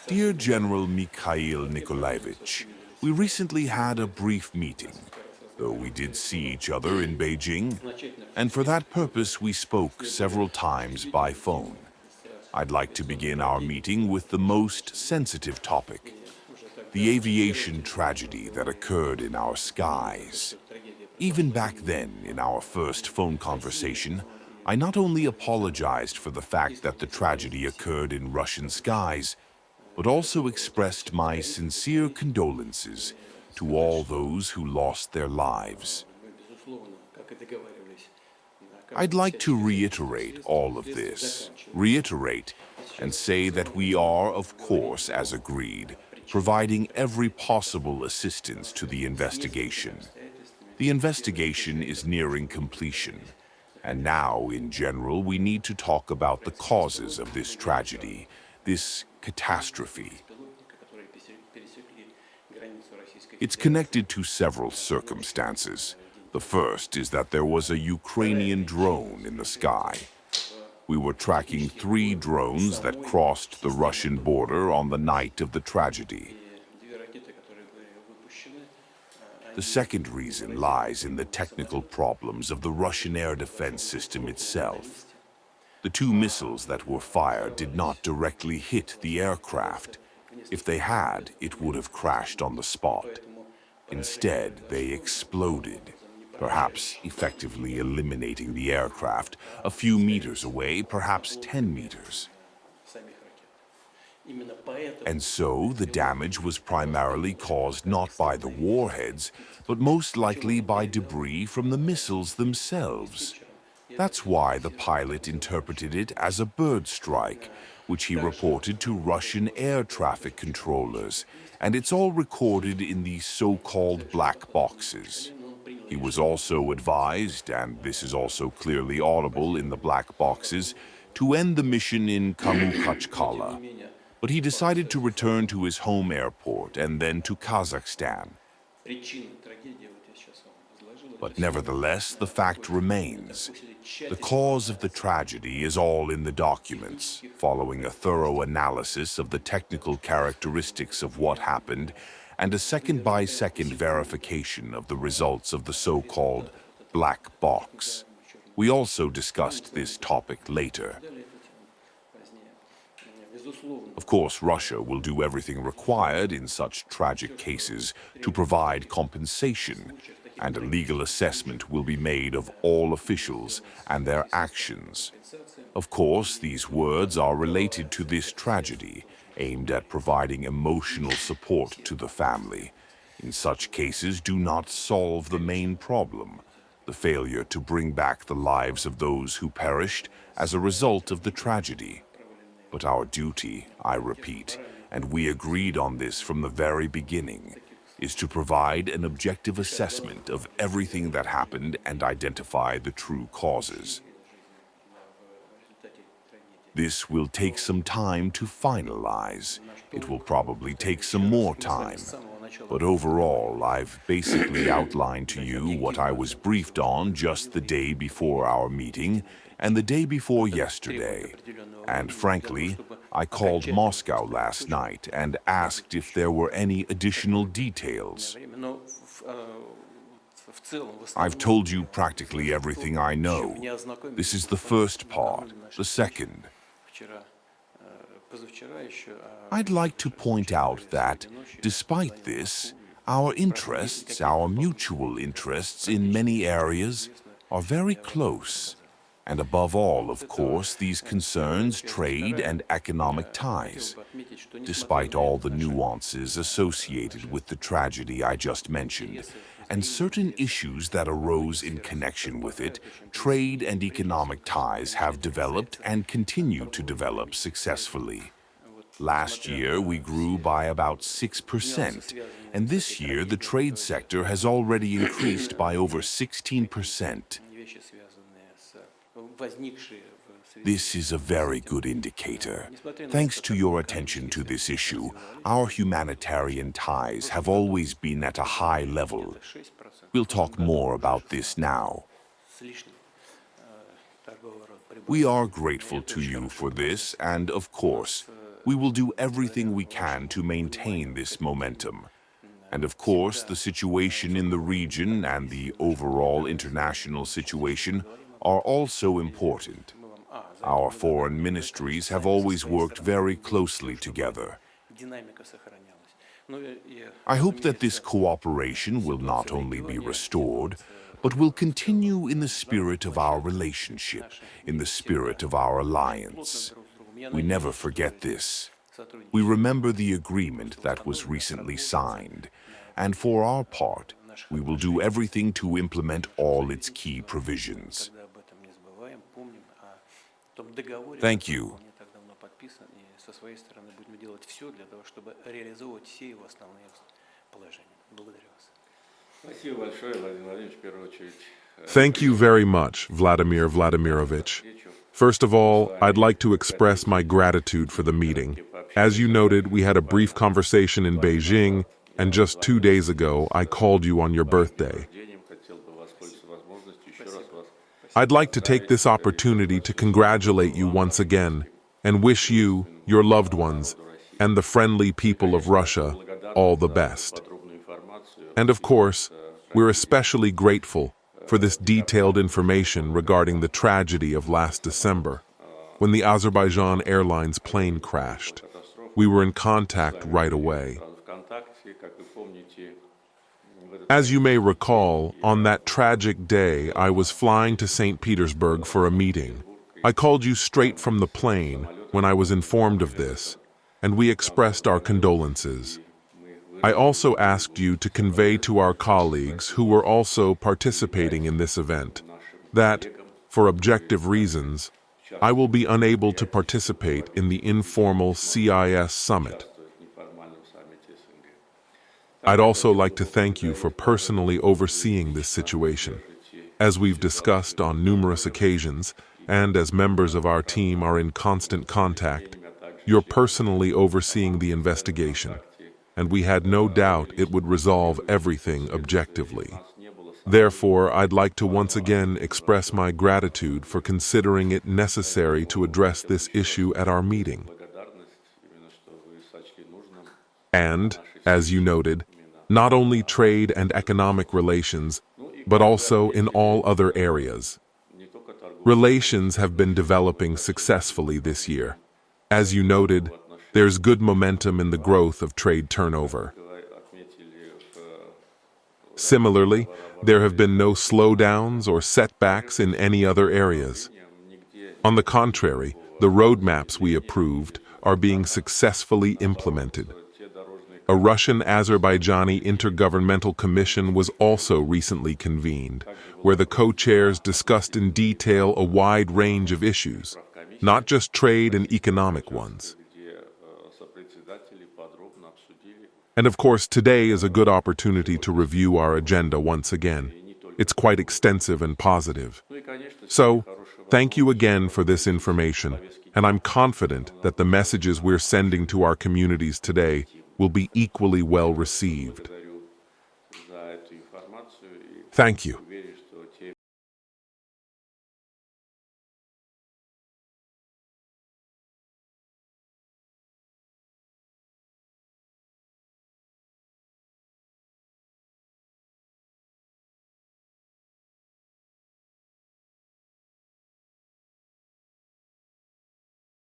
Dear General Mikhail Nikolaevich, we recently had a brief meeting, though we did see each other in Beijing, and for that purpose we spoke several times by phone. I'd like to begin our meeting with the most sensitive topic, the aviation tragedy that occurred in our skies. Even back then, in our first phone conversation, I not only apologized for the fact that the tragedy occurred in Russian skies, but also expressed my sincere condolences to all those who lost their lives. I'd like to reiterate all of this, and say that we are, of course, as agreed, providing every possible assistance to the investigation. The investigation is nearing completion, and now, in general, we need to talk about the causes of this tragedy, this catastrophe. It's connected to several circumstances. The first is that there was a Ukrainian drone in the sky. We were tracking 3 drones that crossed the Russian border on the night of the tragedy. The second reason lies in the technical problems of the Russian air defense system itself. The 2 missiles that were fired did not directly hit the aircraft. If they had, it would have crashed on the spot. Instead, they exploded, perhaps effectively eliminating the aircraft a few meters away, perhaps 10 meters. And so, the damage was primarily caused not by the warheads, but most likely by debris from the missiles themselves. That's why the pilot interpreted it as a bird strike, which he reported to Russian air traffic controllers, and it's all recorded in these so-called black boxes. He was also advised, and this is also clearly audible in the black boxes, to end the mission in Kamukachkala. But he decided to return to his home airport and then to Kazakhstan. But nevertheless, the fact remains. The cause of the tragedy is all in the documents, following a thorough analysis of the technical characteristics of what happened and a second-by-second verification of the results of the so-called black box. We also discussed this topic later. Of course, Russia will do everything required in such tragic cases to provide compensation, and a legal assessment will be made of all officials and their actions. Of course, these words are related to this tragedy, aimed at providing emotional support to the family. In such cases, do not solve the main problem, the failure to bring back the lives of those who perished as a result of the tragedy. But our duty, I repeat, and we agreed on this from the very beginning, is to provide an objective assessment of everything that happened and identify the true causes. This will take some time to finalize. It will probably take some more time. But overall, I've basically outlined to you what I was briefed on just the day before our meeting and the day before yesterday. And frankly, I called Moscow last night and asked if there were any additional details. I've told you practically everything I know. This is the first part. The second. I'd like to point out that, despite this, our interests, our mutual interests in many areas, are very close. And above all, of course, these concerns trade and economic ties. Despite all the nuances associated with the tragedy I just mentioned, and certain issues that arose in connection with it, trade and economic ties have developed and continue to develop successfully. Last year, we grew by about 6%, and this year the trade sector has already increased by over 16%. This is a very good indicator. Thanks to your attention to this issue, our humanitarian ties have always been at a high level. We'll talk more about this now. We are grateful to you for this, and of course, we will do everything we can to maintain this momentum. And of course, the situation in the region and the overall international situation are also important. Our foreign ministries have always worked very closely together. I hope that this cooperation will not only be restored, but will continue in the spirit of our relationship, in the spirit of our alliance. We never forget this. We remember the agreement that was recently signed, and for our part, we will do everything to implement all its key provisions. Thank you. Thank you very much, Vladimir Vladimirovich. First of all, I'd like to express my gratitude for the meeting. As you noted, we had a brief conversation in Beijing, and just 2 days ago, I called you on your birthday. I'd like to take this opportunity to congratulate you once again and wish you, your loved ones, and the friendly people of Russia all the best. And of course, we're especially grateful for this detailed information regarding the tragedy of last December, when the Azerbaijan Airlines plane crashed. We were in contact right away. As you may recall, on that tragic day, I was flying to St. Petersburg for a meeting. I called you straight from the plane when I was informed of this, and we expressed our condolences. I also asked you to convey to our colleagues who were also participating in this event that, for objective reasons, I will be unable to participate in the informal CIS summit. I'd also like to thank you for personally overseeing this situation. As we've discussed on numerous occasions, and as members of our team are in constant contact, you're personally overseeing the investigation, and we had no doubt it would resolve everything objectively. Therefore, I'd like to once again express my gratitude for considering it necessary to address this issue at our meeting. And, as you noted, not only trade and economic relations, but also in all other areas. Relations have been developing successfully this year. As you noted, there's good momentum in the growth of trade turnover. Similarly, there have been no slowdowns or setbacks in any other areas. On the contrary, the roadmaps we approved are being successfully implemented. A Russian-Azerbaijani Intergovernmental Commission was also recently convened, where the co-chairs discussed in detail a wide range of issues, not just trade and economic ones. And of course, today is a good opportunity to review our agenda once again. It's quite extensive and positive. So, thank you again for this information, and I'm confident that the messages we're sending to our communities today will be equally well received. Thank you.